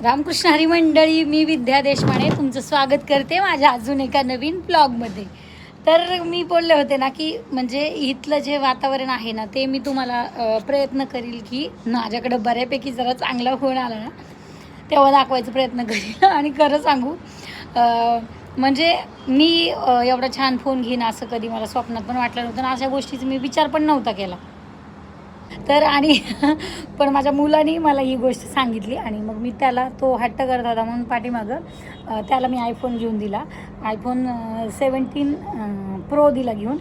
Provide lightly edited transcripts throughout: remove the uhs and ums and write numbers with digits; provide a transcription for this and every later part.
रामकृष्ण हरी मंडळी, मी विद्या देशपांडे तुमचं स्वागत करते माझ्या अजून एका नवीन ब्लॉगमध्ये. तर मी बोलले होते ना की म्हणजे इथलं जे वातावरण आहे ना ते मी तुम्हाला प्रयत्न करील की माझ्याकडं बऱ्यापैकी जरा चांगला फोन आला ना तेव्हा दाखवायचा प्रयत्न करील. आणि खरं सांगू म्हणजे मी एवढा छान फोन घेईन असं कधी मला स्वप्नात पण वाटलं नव्हतं आणि अशा गोष्टीचा मी विचार पण नव्हता केला. तर आणि पण माझ्या मुलाने मला ही गोष्ट सांगितली आणि मग मी त्याला तो हट्ट करत होता म्हणून पाठीमागं त्याला मी आयफोन घेऊन दिला. आयफोन 17 प्रो दिला घेऊन.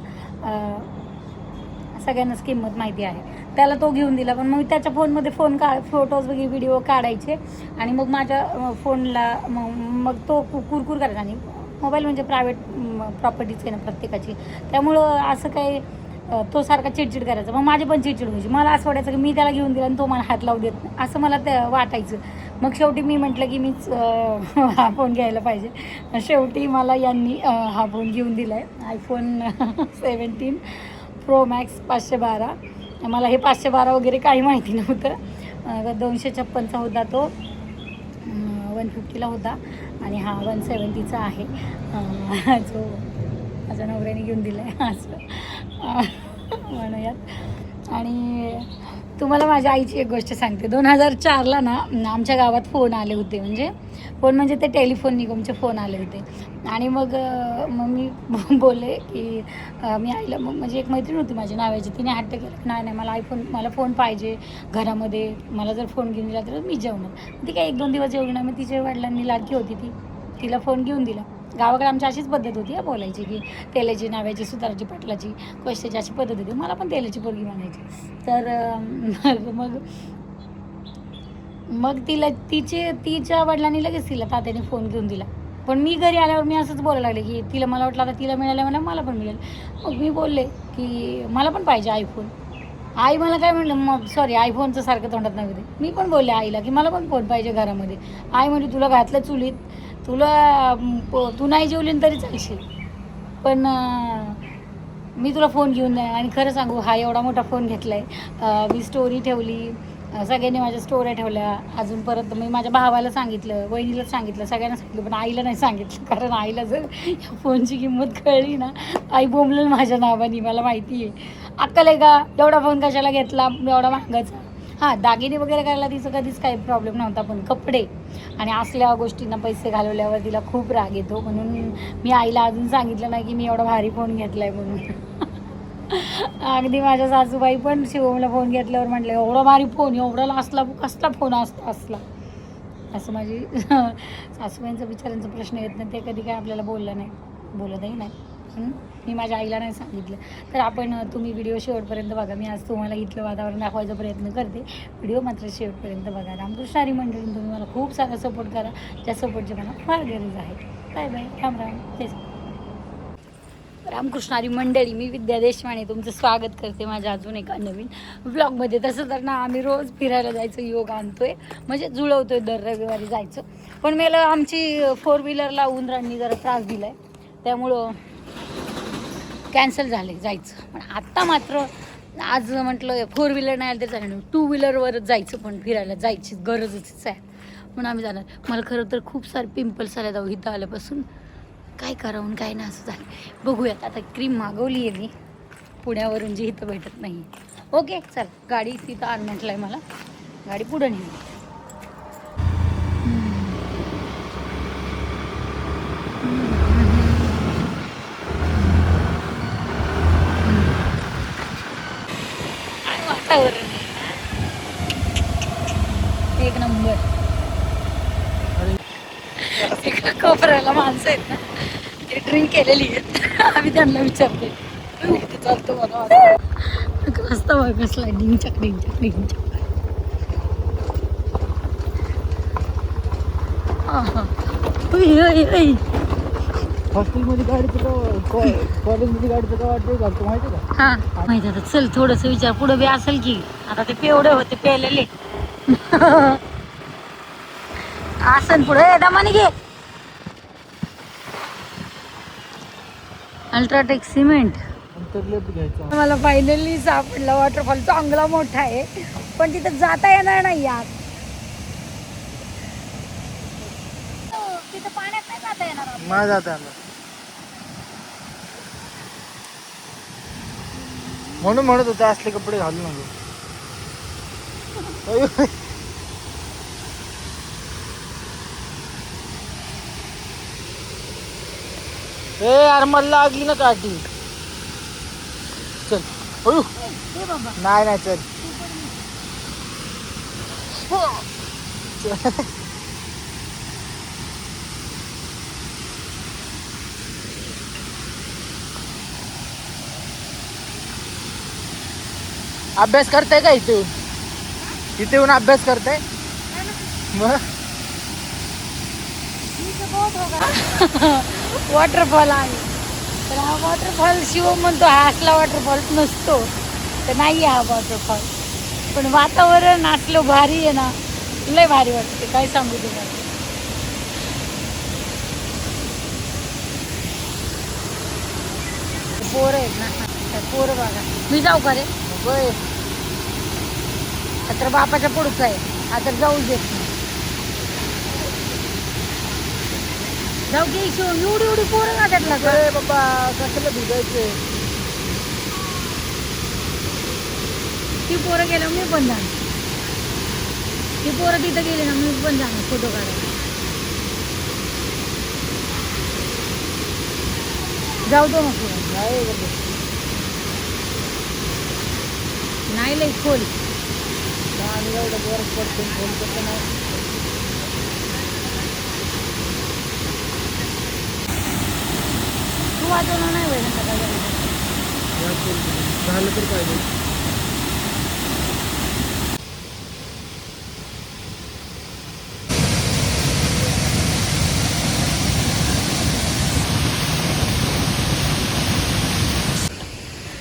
सगळ्यांनाच किंमत माहिती आहे. त्याला तो घेऊन दिला. पण मग त्याच्या फोनमध्ये फोटोज वगैरे व्हिडिओ काढायचे आणि मग माझ्या फोनला मग तो कुरकुर करायचा. आणि मोबाईल म्हणजे प्रायव्हेट प्रॉपर्टीज आहे ना प्रत्येकाची, त्यामुळं असं काही तो सारखा चिडचिड करायचा. मग माझी पण चिडचिड व्हायची. मला असं वाटायचं की मी त्याला घेऊन दिला आणि तो मला हात लावू देत नाही, असं मला ते वाटायचं. मग शेवटी मी म्हटलं की मीच हा फोन घ्यायला पाहिजे. शेवटी मला यांनी हा फोन घेऊन दिला आहे, आयफोन 17 प्रो मॅक्स 512. मला हे 512 वगैरे काही माहिती नव्हतं. 256चा होता तो, 150ला होता आणि हा 170चा आहे जो माझ्या नवऱ्याने घेऊन दिला आहे असं म्हणूयात. आणि तुम्हाला माझ्या आईची एक गोष्ट सांगते. 2004ला ना आमच्या गावात फोन आले होते, म्हणजे फोन म्हणजे ते टेलिफोन निगमचे फोन आले होते. आणि मग मी बोलले की मी आईला म्हणजे एक मैत्रीण होती माझी नावाची, तिने हट्ट केला नाही मला फोन पाहिजे घरामध्ये, मला जर फोन घेऊन दिला तर मी जेवणार. ती काय 1-2 दिवस जेवली नाही. मग तिच्या वडिलांनी लाडकी होती तिला फोन घेऊन दिला. गावाकडे आमची अशीच पद्धत होती बोलायची की तेलाची नाव्याची सुताराची पाटलाची कशाची अशी पद्धत होती. मला पण तेलाची पोरगी म्हणायची. तर मग तिच्या वडिलांनी लगेच तिला तात्याने फोन घेऊन दिला. पण मी घरी आल्यावर मी असंच बोलायला लागले की तिला मला वाटलं आता तिला मिळालं मला पण मिळेल. मग मी बोलले की मला पण पाहिजे आयफोन. आई मला काय म्हणलं, मग सॉरी आयफोनचं सारखं तोंडात नाही होते. मी पण बोलले आईला की मला पण फोन पाहिजे घरामध्ये. आई म्हणजे तुला घातलं चुलीत, तू नाही जेवली तरी चालशील, पण मी तुला फोन घेऊन द्या. आणि खरं सांगू हा एवढा मोठा फोन घेतला आहे. मी स्टोरी ठेवली, सगळ्यांनी माझ्या स्टोऱ्या ठेवल्या. अजून परत मी माझ्या भावाला सांगितलं, वहिनीलाच सांगितलं, सगळ्यांना सांगितलं, पण आईला नाही सांगितलं. कारण आईला जर या फोनची किंमत कळली ना आई बोंबलेल माझ्या नावानी. मला माहिती आहे अक्कल आहे का एवढा फोन कशाला घेतला एवढा महागाचा. हां दागिने वगैरे करायला तिचं कधीच काही प्रॉब्लेम नव्हता, पण कपडे आणि असल्या गोष्टींना पैसे घालवल्यावर तिला खूप राग येतो. म्हणून मी आईला अजून सांगितलं नाही की मी एवढा भारी फोन घेतला आहे म्हणून. अगदी माझ्या सासूबाई पण शिवमला फोन घेतल्यावर म्हटलं एवढा भारी फोन, एवढा कसला फोन असला. असं माझी सासूबाईंचा विचारांचा प्रश्न येत नाही. ते कधी काय आपल्याला बोलतही नाही. मी माझ्या आईला नाही सांगितलं. तर तुम्ही व्हिडिओ शेवटपर्यंत बघा. मी आज तुम्हाला इथलं वातावरण दाखवायचा प्रयत्न करते. व्हिडिओ मात्र शेवटपर्यंत बघा. रामकृष्ण हरी मंडळी, तुम्ही मला खूप सारा सपोर्ट करा, ज्या सपोर्टची मला फार गरज आहे. Bye bye, Ram Ram. तेच रामकृष्ण हरी मंडळी, मी विद्या देशपांडे तुमचं स्वागत करते माझ्या अजून एका नवीन व्लॉगमध्ये. तसं तर ना आम्ही रोज फिरायला जायचं योग आणतोय, म्हणजे जुळवतोय दर रविवारी जायचं. पण मला आमची 4 व्हीलरला उंदरांनी जरा त्रास दिला आहे, त्यामुळं कॅन्सल झालं जायचं. पण आत्ता मात्र आज म्हटलं 4 व्हीलर नाही आलं तरी चालेल, 2 व्हीलरवरच जायचं. पण फिरायला जायची गरजच आहे म्हणून आम्ही जाणार. मला खरं तर खूप सारे पिंपल्स आले जाऊ इथं आल्यापासून. काय करावं काय ना असं झालं. बघूयात आता. क्रीम मागवली आहे मी पुण्यावरून, जी इथं भेटत नाही. ओके चल, गाडी तिथं आण म्हटलं आहे मला, गाडी पुढं नेली. वातावरण एक नंबर. एका कोपऱ्याला माणसं आहेत ना, ते ड्रिंक केलेली आहेत. आम्ही त्यांना विचारते इथे चालतो मला रस्ता बघ कसला डिंचक डिंचक डिंचक. हॉस्टेलमध्ये गाडीचं कॉलेजमध्ये गाडीचं काय वाटतं घालतो माहिती का? हां माहिती आता. चल थोडंसं विचार, पुढं बी असेल की. आता ते पेवढे होते पेलेले असन पुढे दमाने घे. अल्ट्राटेक सिमेंट मला फायनली सापडला. वॉटरफॉल चांगला मोठा आहे, पण तिथं जाता येणार नाही यार. इथं पाण्यात नाही जाता येणार आपल्याला. नाही जाता येणार. म्हणून म्हणत होते असले कपडे घालू नको. ए यार मला लागली ना काठी. चल अयो. हे बाबा नाही नाही चल. अभ्यास करताय का इथे येऊन? इथे येऊन अभ्यास करताय मग? वॉटरफॉल आहे तर हा वॉटरफॉल शिव म्हणतो हा असला वॉटरफॉल नसतो तर नाही हा वॉटरफॉल. पण वातावरण असलं भारी आहे ना, लय भारी वाटते काय सांगू तुम्हाला. पोरं आहेत ना, त्या पोरं बघा. मी जाऊ का रे? होय. तर बापाच्या पुढचं आहे आता जाऊ देत नाही. जाऊ घे शिव, एवढी एवढी पोरं ना त्यातला का? अरे बाबा कशाला भिजायचे. ती पोरं गेलं मी पण जाणार. ती पोरं तिथं गेली ना मी पण जाणार फोटो काढायला. जाऊ दो मग पुढं. नाही बाबा. नाही लई खोल. आणि एवढं बरं पडतं फोन करतं नाही. तू वाजवणार नाही वेळ नका काय झालं तर पाहिजे.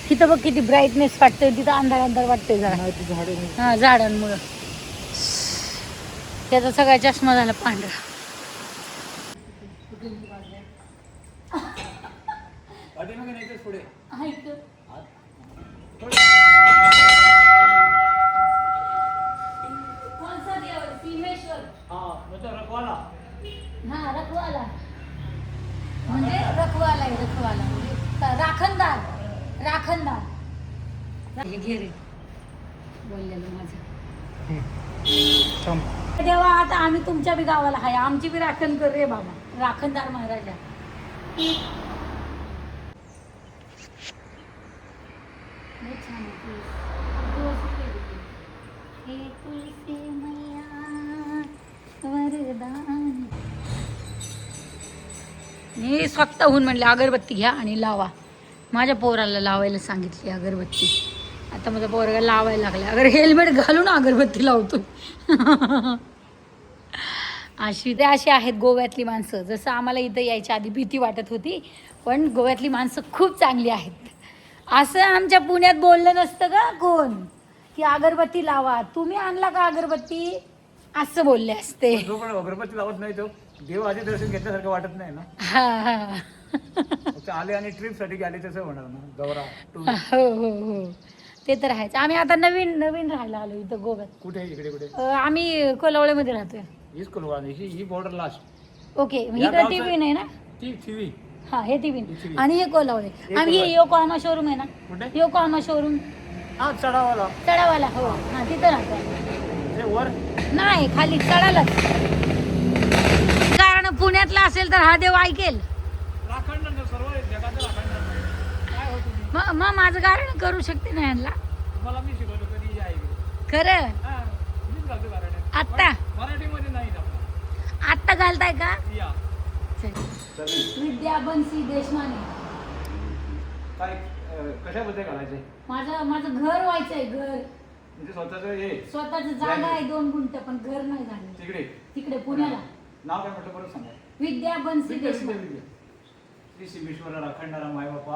तिथं बघ किती ब्राईटनेस वाटतंय, तिथं अंधार अंधार वाटतंय जरा. नाही ती झाडे नाही. हा झाडांमुळं त्याचा सगळा चष्मा झाला पांढरा. पुढे हा रखवाला म्हणजे रखवाला आहे, रखवाला म्हणजे राखणदार. राखणदार हे घे रे बोललेलं माझं. देवा आता आम्ही तुमच्या बी गावाला आहे, आमची बी राखण कर रे बाबा. राखणदार महाराजा. लय छान आहे. हे तुलसी मैया वरदान. मी स्वतःहून म्हणले अगरबत्ती घ्या आणि लावा. माझ्या पोराला लावायला सांगितली अगरबत्ती. आता माझा पोराला लावायला लागला. अगर हेल्मेट घालून अगरबत्ती लावतो. अशी आहेत गोव्यातली माणसं. जसं आम्हाला इथं यायच्या आधी भीती वाटत होती, पण गोव्यातली माणसं खूप चांगली आहेत. असं आमच्या पुण्यात बोललं नसतं का कोण की अगरबत्ती लावा. तुम्ही आणला का अगरबत्ती असं बोलले असते. जो पण अगरबत्ती लावत नाही तो देव आधी दर्शन घेतल्यासारखं वाटत नाही ना. हा हा फक्त आले आणि ट्रिप साठी आले तसं होणार ना. गौरा हो हो हो ते तर आहेच. आम्ही आता नवीन राहायला आलो इथं गोव्यात. कुठे इकडे कुठे आम्ही कोलवळेमध्ये राहतोय. हीच कोलवा ही बॉर्डर लास्ट. ओके इकडं टिफिन आहे ना. ती थिवी हा हे टिफिन टिफिन. आणि हे कोलवळे. आणि हे योकोहामा शोरूम आहे ना. कुठे योकोहामा शोरूम हा चढावाला चढावाला. हो हा तिथं राहतो. ते वर नाही खाली चढायलाच. कारण पुण्यातला असेल तर हा देव ऐकेल. राखण सर्व जगाचं राखण. मग माझं कारण करू शकते ना यांना. तुम्हाला मी शिकवतो कधी या इकडे. खरं मीच घालतो कारण आत्ता मराठीमध्ये नाही आपला. आत्ता घालताय का? या विद्या बनसी देशमाने. काय कशाबद्दल घालायचंय? माझं घर व्हायचंय. घर म्हणजे स्वतःच हे स्वतःच जागा आहे 2 गुंठ, पण घर नाही झालं तिकडे तिकडे पुण्याला. नाव काय म्हटलं परत सांगा. विद्या बनसी देशमाने. श्री सिद्धेश्वर राखणदारा मायबापा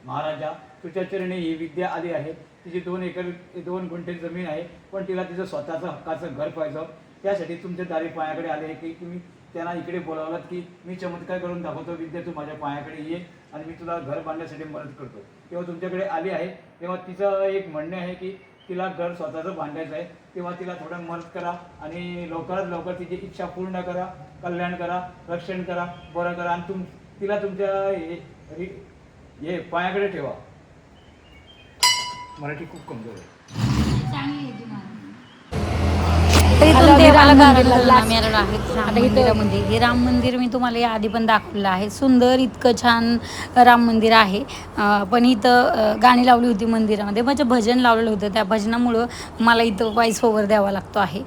महाराजा तुझ्या चरणी ही विद्या आली आहे. तिची 2 एकर 2 गुंठे जमीन आहे, पण तिला तिचं स्वतःचं हक्काचं घर पाहिजे. त्यासाठी तुमच्या दारी पायाकडे आले की तुम्ही त्यांना इकडे बोलावलात की मी चमत्कार करून दाखवतो. विद्या तू माझ्या पायाकडे ये आणि मी तुला घर बांधण्यासाठी मदत करतो. तेव्हा तुमच्याकडे आली आहे. तेव्हा तिचं एक म्हणणे आहे की तिला घर स्वतःचं बांधायचं आहे, तेव्हा तिला थोडं मदत करा आणि लवकरात लवकर तिची इच्छा पूर्ण करा, कल्याण करा, रक्षण करा, बरं करा आणि तिला तुमच्या हे पायाकडे ठेवा. मराठी खूप कमजोर आहे. इथून ते मला गावाला आम्ही आलेलो आहेत राम मंदिरामध्ये. हे राम मंदिर मी तुम्हाला या आधी पण दाखवलेलं आहे. सुंदर इतकं छान राम मंदिर आहे. पण इथं गाणी लावली होती मंदिरामध्ये, म्हणजे भजन लावलेलं होतं. त्या भजनामुळं मला इथं व्हॉइस ओव्हर द्यावा लागतो आहे.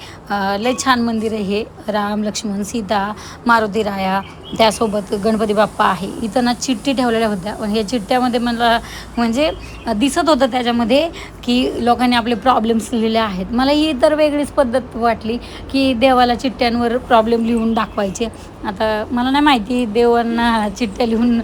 लय छान मंदिर आहे हे. राम लक्ष्मण सीता मारुती राया त्यासोबत गणपती बाप्पा आहे. इथं ना चिठ्ठी ठेवलेल्या होत्या, पण ह्या चिठ्ठ्यामध्ये मला म्हणजे दिसत होतं त्याच्यामध्ये की लोकांनी आपले प्रॉब्लेम्स लिहिलेले आहेत. मला ही तर वेगळीच पद्धत वाटली की देवाला चिठ्ठ्यांवर प्रॉब्लेम लिहून दाखवायचे. आता मला नाही माहिती देवांना चिठ्ठ्या लिहून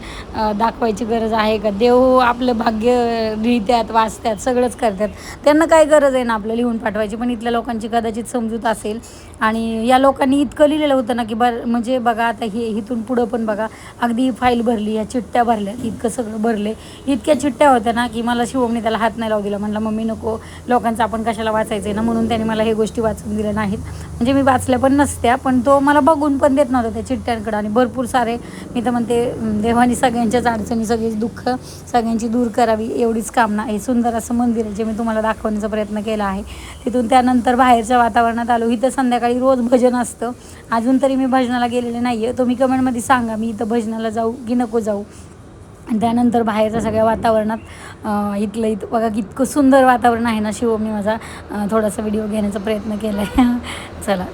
दाखवायची गरज आहे का. देव आपलं भाग्य लिहितात, वाचतात, सगळंच करतात. त्यांना काय गरज आहे ना आपलं लिहून पाठवायची. पण इथल्या लोकांची कदाचित समजूत असेल. आणि या लोकांनी इतकं लिहिलेलं होतं ना की म्हणजे बघा आता हे इथून पुढं पण बघा अगदी फाईल भरली, या चिठ्ठ्या भरल्या, इतकं सगळं भरले. इतक्या चिठ्ठ्या होत्या ना की मला शिवमने त्याला हात नाही लावू दिला. म्हणलं मम्मी नको, लोकांचं आपण कशाला वाचायचं आहे ना, म्हणून त्याने मला हे गोष्टी वाचून दिल्या नाहीत. म्हणजे मी वाचल्या पण नसत्या, पण तो मला बघून पण देत नव्हता त्या चिठ्ठ्यांकडं. आणि भरपूर सारे मी तर म्हणते देवानी सगळ्यांच्याच अडचणी, सगळी दुःख सगळ्यांची दूर करावी एवढीच कामना. हे सुंदर असं मंदिर आहे जे मी तुम्हाला दाखवण्याचा प्रयत्न केला आहे. तिथून त्यानंतर बाहेरच्या वातावरणात आलो. इथं संध्याकाळी रोज भजन असतं. अजून तरी मी भजनाला गेलेले नाही आहे. तुम्ही कमेंटमध्ये सांगा मी इथं भजनाला जाऊ की नको जाऊ. आणि त्यानंतर बाहेरच्या सगळ्या वातावरणात इथं बघा इतकं सुंदर वातावरण आहे ना. शिवमने माझा थोडासा व्हिडिओ घेण्याचा प्रयत्न केला आहे. चला.